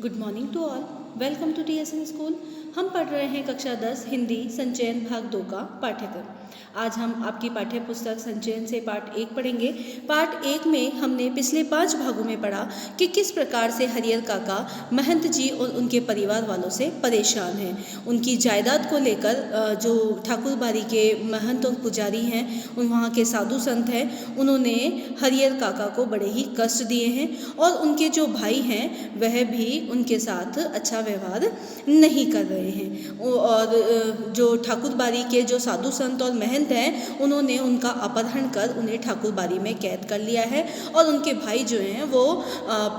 Good morning to all. Welcome to TSN school. हम पढ़ रहे हैं कक्षा 10 हिंदी संचयन भाग 2 का पाठ्यक्रम। आज हम आपकी पाठ्य पुस्तक संचयन से पाठ 1 पढ़ेंगे। पाठ 1 में हमने पिछले 5 भागों में पढ़ा कि किस प्रकार से हरियर काका महंत जी और उनके परिवार वालों से परेशान हैं। उनकी जायदाद को लेकर जो ठाकुर बाड़ी के महंत और पुजारी हैं, वहाँ के साधु संत हैं, उन्होंने हरियर काका को बड़े ही कष्ट दिए हैं और उनके जो भाई हैं वह भी उनके साथ अच्छा व्यवहार नहीं कर रहे हैं। और जो ठाकुर बाड़ी के जो साधु संत और महंत हैं, उन्होंने उनका अपहरण कर उन्हें ठाकुर बाड़ी में कैद कर लिया है और उनके भाई जो हैं वो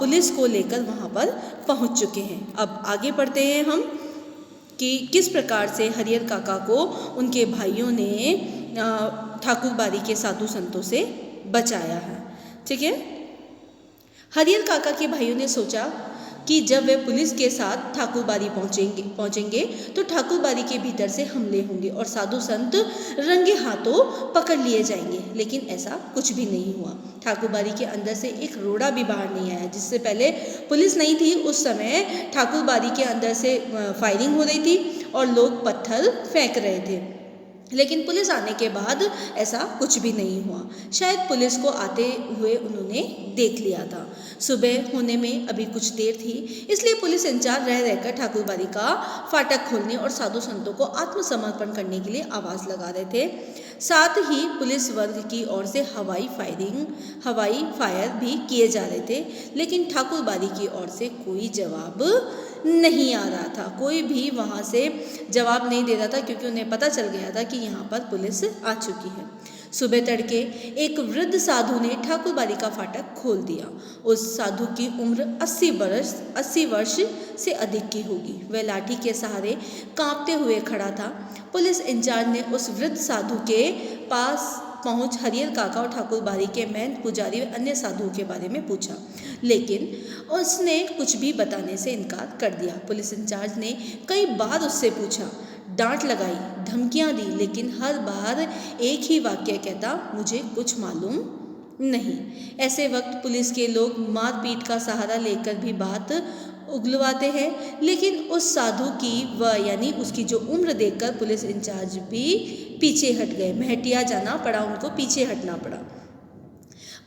पुलिस को लेकर वहाँ पर पहुँच चुके हैं। अब आगे बढ़ते हैं हम कि किस प्रकार से हरियर काका को उनके भाइयों ने ठाकुर बाड़ी के साधु संतों से बचाया है। ठीक है। हरियर काका के भाइयों ने सोचा कि जब वे पुलिस के साथ ठाकुर बाड़ी पहुंचेंगे तो ठाकुर बाड़ी के भीतर से हमले होंगे और साधु संत रंगे हाथों पकड़ लिए जाएंगे। लेकिन ऐसा कुछ भी नहीं हुआ। ठाकुर बाड़ी के अंदर से एक रोड़ा भी बाहर नहीं आया। जिससे पहले पुलिस नहीं थी, उस समय ठाकुर बाड़ी के अंदर से फायरिंग हो रही थी और लोग पत्थर फेंक रहे थे। लेकिन पुलिस आने के बाद ऐसा कुछ भी नहीं हुआ। शायद पुलिस को आते हुए उन्होंने देख लिया था। सुबह होने में अभी कुछ देर थी, इसलिए पुलिस इंचार्ज रह रहकर ठाकुर बाड़ी का फाटक खोलने और साधु संतों को आत्मसमर्पण करने के लिए आवाज़ लगा रहे थे। साथ ही पुलिस वर्ग की ओर से हवाई फायर भी किए जा रहे थे। लेकिन ठाकुर बाड़ी की ओर से कोई जवाब नहीं आ रहा था। कोई भी वहाँ से जवाब नहीं दे रहा था, क्योंकि उन्हें पता चल गया था कि यहाँ पर पुलिस आ चुकी है। सुबह तड़के एक वृद्ध साधु ने ठाकुर बाड़ी का फाटक खोल दिया। उस साधु की उम्र 80 वर्ष से अधिक की होगी। वह लाठी के सहारे कांपते हुए खड़ा था। पुलिस इंचार्ज ने उस वृद्ध साधु के पास पहुंच हरियर काका और ठाकुर बाड़ी के महंत, पुजारी व अन्य साधुओं के बारे में पूछा, लेकिन उसने कुछ भी बताने से इनकार कर दिया। पुलिस इंचार्ज ने कई बार उससे पूछा, डांट लगाई, धमकियां दी, लेकिन हर बार एक ही वाक्य कहता, मुझे कुछ मालूम नहीं। ऐसे वक्त पुलिस के लोग मारपीट का सहारा लेकर भी बात उगलवाते हैं। लेकिन उस साधु की यानी उसकी जो उम्र देखकर पुलिस इंचार्ज भी पीछे हट गए। महटिया जाना पड़ा, उनको पीछे हटना पड़ा।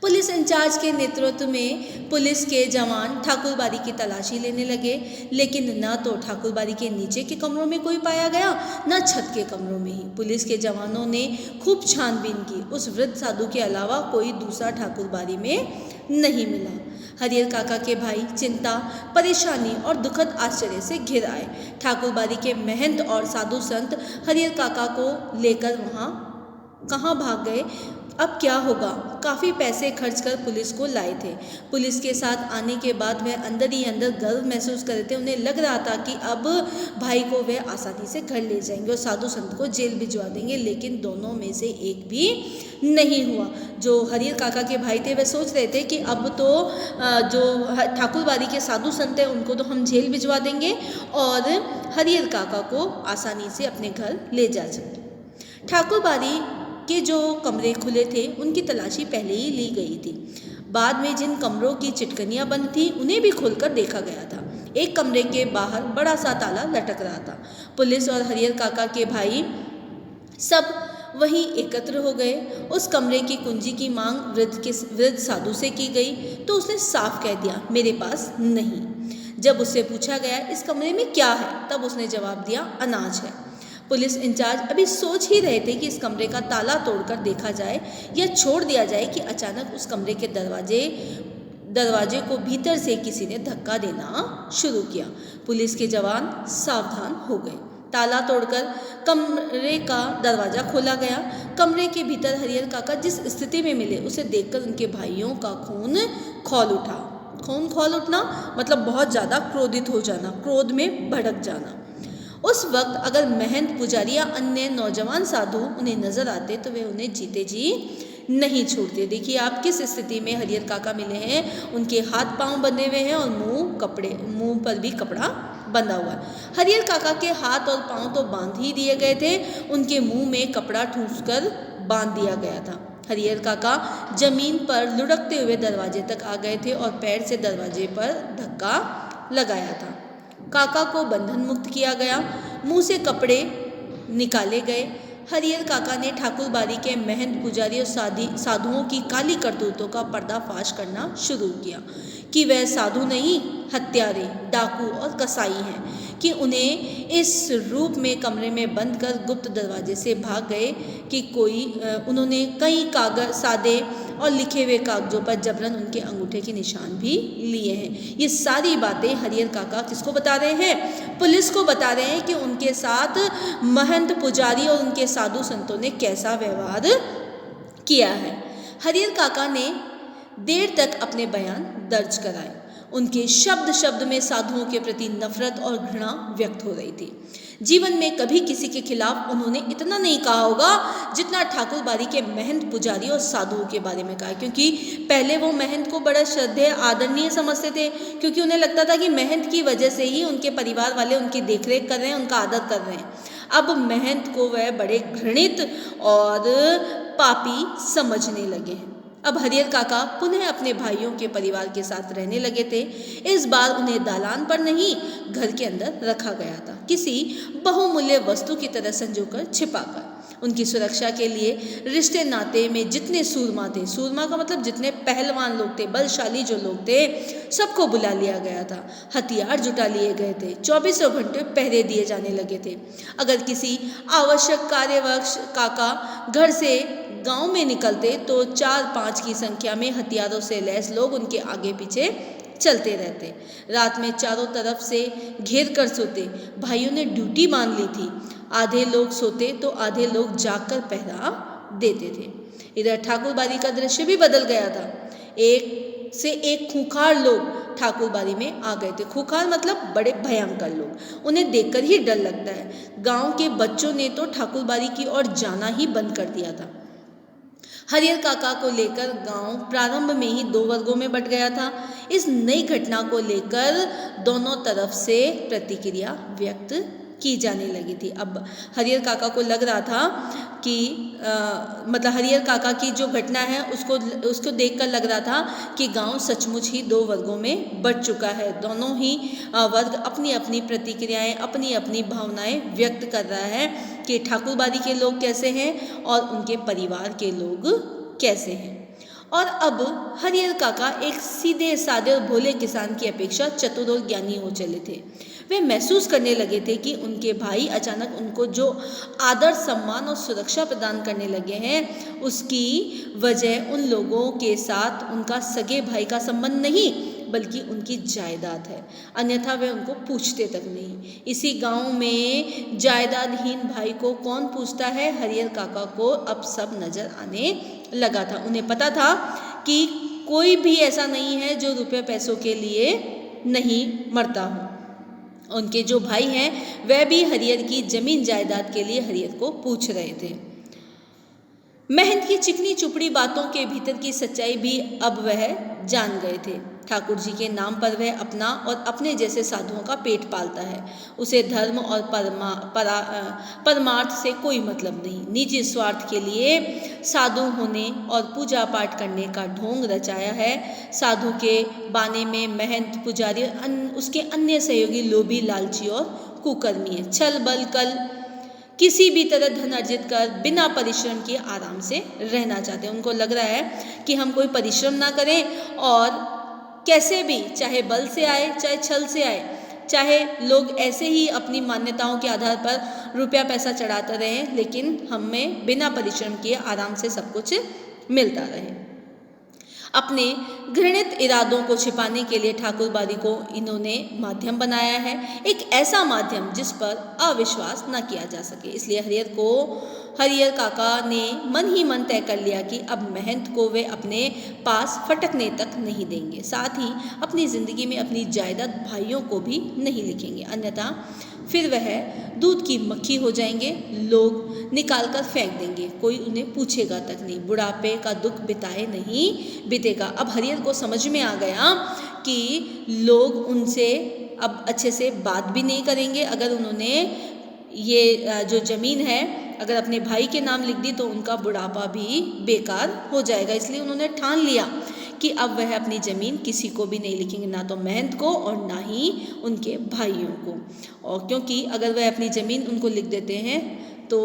पुलिस इंचार्ज के नेतृत्व में पुलिस के जवान ठाकुर बाड़ी की तलाशी लेने लगे, लेकिन न तो ठाकुर बाड़ी के नीचे के कमरों में कोई पाया गया, न छत के कमरों में ही। पुलिस के जवानों ने खूब छानबीन की। उस वृद्ध साधु के अलावा कोई दूसरा ठाकुर बाड़ी में नहीं मिला। हरियर काका के भाई चिंता, परेशानी और दुखद आश्चर्य से घिर आए। ठाकुर बाड़ी के महंत और साधु संत हरियर काका को लेकर वहाँ कहाँ भाग गए? अब क्या होगा? काफ़ी पैसे खर्च कर पुलिस को लाए थे। पुलिस के साथ आने के बाद वह अंदर ही अंदर गर्व महसूस कर रहे थे। उन्हें लग रहा था कि अब भाई को वह आसानी से घर ले जाएंगे और साधु संत को जेल भिजवा देंगे। लेकिन दोनों में से एक भी नहीं हुआ। जो हरियर काका के भाई थे वह सोच रहे थे कि अब तो जो ठाकुर बाड़ी के साधु संत हैं उनको तो हम जेल भिजवा देंगे और हरियर काका को आसानी से अपने घर ले जा सकेंगे। ठाकुर बाड़ी के जो कमरे खुले थे उनकी तलाशी पहले ही ली गई थी। बाद में जिन कमरों की चिटकनियाँ बंद थी उन्हें भी खोलकर देखा गया था। एक कमरे के बाहर बड़ा सा ताला लटक रहा था। पुलिस और हरियर काका के भाई सब वहीं एकत्र हो गए। उस कमरे की कुंजी की मांग वृद्ध साधु से की गई तो उसने साफ कह दिया, मेरे पास नहीं। जब उससे पूछा गया इस कमरे में क्या है, तब उसने जवाब दिया, अनाज है। पुलिस इंचार्ज अभी सोच ही रहे थे कि इस कमरे का ताला तोड़कर देखा जाए या छोड़ दिया जाए कि अचानक उस कमरे के दरवाजे को भीतर से किसी ने धक्का देना शुरू किया। पुलिस के जवान सावधान हो गए। ताला तोड़कर कमरे का दरवाज़ा खोला गया। कमरे के भीतर हरियर काका जिस स्थिति में मिले उसे देखकर उनके भाइयों का खून खौल उठना मतलब बहुत ज़्यादा क्रोधित हो जाना, क्रोध में भड़क जाना। उस वक्त अगर महंत, पुजारी या अन्य नौजवान साधु उन्हें नजर आते तो वे उन्हें जीते जी नहीं छोड़ते। देखिए आप किस स्थिति में हरियर काका मिले हैं। उनके हाथ पांव बंधे हुए हैं और मुंह पर भी कपड़ा बंधा हुआ है। हरियर काका के हाथ और पांव तो बांध ही दिए गए थे, उनके मुंह में कपड़ा ठूंसकर बांध दिया गया था। हरियर काका जमीन पर लुढ़कते हुए दरवाजे तक आ गए थे और पैर से दरवाजे पर धक्का लगाया था। काका को बंधन मुक्त किया गया, मुंह से कपड़े निकाले गए। हरिहर काका ने ठाकुर बाड़ी के महंत पुजारी और साधुओं की काली करतूतों का पर्दाफाश करना शुरू किया कि वह साधु नहीं, हत्यारे, डाकू और कसाई हैं, कि उन्हें इस रूप में कमरे में बंद कर गुप्त दरवाजे से भाग गए कि उन्होंने कई कागज सादे और लिखे हुए कागजों पर जबरन उनके अंगूठे के निशान भी लिए हैं। ये सारी बातें हरिहर काका किसको बता रहे हैं? पुलिस को बता रहे हैं कि उनके साथ महंत पुजारी और उनके साधु संतों ने कैसा व्यवहार किया है। हरिहर काका ने देर तक अपने बयान दर्ज कराए। उनके शब्द शब्द में साधुओं के प्रति नफरत और घृणा व्यक्त हो रही थी। जीवन में कभी किसी के खिलाफ उन्होंने इतना नहीं कहा होगा जितना ठाकुर बाड़ी के महंत पुजारी और साधुओं के बारे में कहा, क्योंकि पहले वो महंत को बड़ा श्रद्धेय आदरणीय समझते थे, क्योंकि उन्हें लगता था कि महंत की वजह से ही उनके परिवार वाले उनकी देखरेख कर रहे हैं, उनका आदर कर रहे हैं। अब महंत को वह बड़े घृणित और पापी समझने लगे हैं। अब हरिहर काका पुनः अपने भाइयों के परिवार के साथ रहने लगे थे। इस बार उन्हें दालान पर नहीं, घर के अंदर रखा गया था, किसी बहुमूल्य वस्तु की तरह संजोकर छिपाकर। उनकी सुरक्षा के लिए रिश्ते नाते में जितने सूरमा थे, सूरमा का मतलब जितने पहलवान लोग थे, बलशाली जो लोग थे, सबको बुला लिया गया था। हथियार जुटा लिए गए थे। 24 घंटे पहरे दिए जाने लगे थे। अगर किसी आवश्यक कार्यवश काका घर से गांव में निकलते तो 4-5 की संख्या में हथियारों से लैस लोग उनके आगे पीछे चलते रहते। रात में चारों तरफ से घेर कर सोते। भाइयों ने ड्यूटी बांध ली थी। आधे लोग सोते तो आधे लोग जागकर पहरा देते थे। इधर ठाकुर बाड़ी का दृश्य भी बदल गया था। एक से एक खूंखार लोग ठाकुर बाड़ी में आ गए थे। खूंखार मतलब बड़े भयंकर लोग, उन्हें देखकर ही डर लगता है। गांव के बच्चों ने तो ठाकुर बाड़ी की ओर जाना ही बंद कर दिया था। हरिहर काका को लेकर गांव प्रारंभ में ही 2 वर्गों में बंट गया था। इस नई घटना को लेकर दोनों तरफ से प्रतिक्रिया व्यक्त की जाने लगी थी। अब हरिहर काका को लग रहा था कि मतलब हरिहर काका की जो घटना है उसको देखकर लग रहा था कि गांव सचमुच ही 2 वर्गों में बंट चुका है। दोनों ही वर्ग अपनी अपनी प्रतिक्रियाएं, अपनी अपनी भावनाएं व्यक्त कर रहा है कि ठाकुर बाड़ी के लोग कैसे हैं और उनके परिवार के लोग कैसे हैं। और अब हरिहर काका एक सीधे साधे और भोले किसान की अपेक्षा चतुर और ज्ञानी हो चले थे। वे महसूस करने लगे थे कि उनके भाई अचानक उनको जो आदर, सम्मान और सुरक्षा प्रदान करने लगे हैं, उसकी वजह उन लोगों के साथ उनका सगे भाई का संबंध नहीं बल्कि उनकी जायदाद है। अन्यथा वे उनको पूछते तक नहीं। इसी गांव में जायदादहीन भाई को कौन पूछता है? हरिहर काका को अब सब नजर आने लगा था। उन्हें पता था कि कोई भी ऐसा नहीं है जो रुपये पैसों के लिए नहीं मरता हो। उनके जो भाई हैं वह भी हरिहर की जमीन जायदाद के लिए हरिहर को पूछ रहे थे। महंत की चिकनी चुपड़ी बातों के भीतर की सच्चाई भी अब वह जान गए थे। ठाकुर जी के नाम पर वह अपना और अपने जैसे साधुओं का पेट पालता है। उसे धर्म और परमार्थ से कोई मतलब नहीं। निजी स्वार्थ के लिए साधु होने और पूजा पाठ करने का ढोंग रचाया है। साधु के बाने में महंत, पुजारी और उसके अन्य सहयोगी लोभी, लालची और कुकर्मी है। छल बल कल किसी भी तरह धन अर्जित कर बिना परिश्रम किए आराम से रहना चाहते हैं। उनको लग रहा है कि हम कोई परिश्रम ना करें और कैसे भी, चाहे बल से आए चाहे छल से आए, चाहे लोग ऐसे ही अपनी मान्यताओं के आधार पर रुपया पैसा चढ़ाते रहें, लेकिन हमें बिना परिश्रम किए आराम से सब कुछ मिलता रहे। अपने घृणित इरादों को छिपाने के लिए ठाकुर बाड़ी को इन्होंने माध्यम बनाया है, एक ऐसा माध्यम जिस पर अविश्वास न किया जा सके। इसलिए हरिहर काका ने मन ही मन तय कर लिया कि अब महंत को वे अपने पास फटकने तक नहीं देंगे। साथ ही अपनी ज़िंदगी में अपनी जायदाद भाइयों को भी नहीं लिखेंगे, अन्यथा फिर वह दूध की मक्खी हो जाएंगे। लोग निकाल कर फेंक देंगे, कोई उन्हें पूछेगा तक नहीं। बुढ़ापे का दुख बिताए नहीं बीतेगा। अब हरिहर को समझ में आ गया कि लोग उनसे अब अच्छे से बात भी नहीं करेंगे। अगर उन्होंने ये जो ज़मीन है अगर अपने भाई के नाम लिख दी तो उनका बुढ़ापा भी बेकार हो जाएगा। इसलिए उन्होंने ठान लिया कि अब वह अपनी ज़मीन किसी को भी नहीं लिखेंगे, ना तो महंत को और ना ही उनके भाइयों को। और क्योंकि अगर वह अपनी ज़मीन उनको लिख देते हैं तो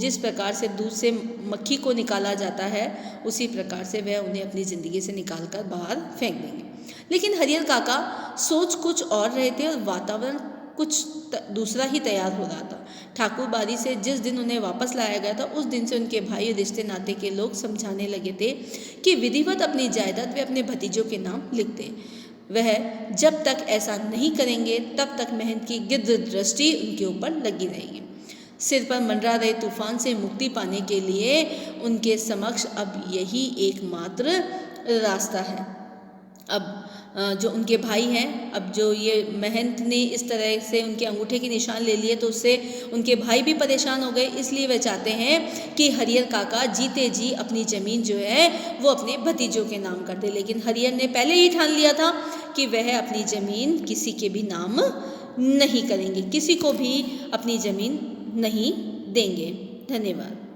जिस प्रकार से दूध से मक्खी को निकाला जाता है उसी प्रकार से वह उन्हें अपनी ज़िंदगी से निकाल कर बाहर फेंक देंगे। लेकिन हरियर काका सोच कुछ और रहे थे और वातावरण कुछ दूसरा ही तैयार हो रहा था। ठाकुर बाड़ी से जिस दिन उन्हें वापस लाया गया था उस दिन से उनके भाई रिश्ते नाते के लोग समझाने लगे थे कि विधिवत अपनी जायदाद वे अपने भतीजों के नाम लिख दें। वह जब तक ऐसा नहीं करेंगे तब तक महंत की गिद्ध दृष्टि उनके ऊपर लगी रहेगी। सिर पर मंडरा रहे तूफान से मुक्ति पाने के लिए उनके समक्ष अब यही एकमात्र रास्ता है। अब जो उनके भाई हैं, अब जो ये महंत ने इस तरह से उनके अंगूठे के निशान ले लिए तो उससे उनके भाई भी परेशान हो गए, इसलिए वह चाहते हैं कि हरियर काका जीते जी अपनी ज़मीन जो है वो अपने भतीजों के नाम कर दे। लेकिन हरियर ने पहले ही ठान लिया था कि वह अपनी ज़मीन किसी के भी नाम नहीं करेंगे, किसी को भी अपनी ज़मीन नहीं देंगे। धन्यवाद।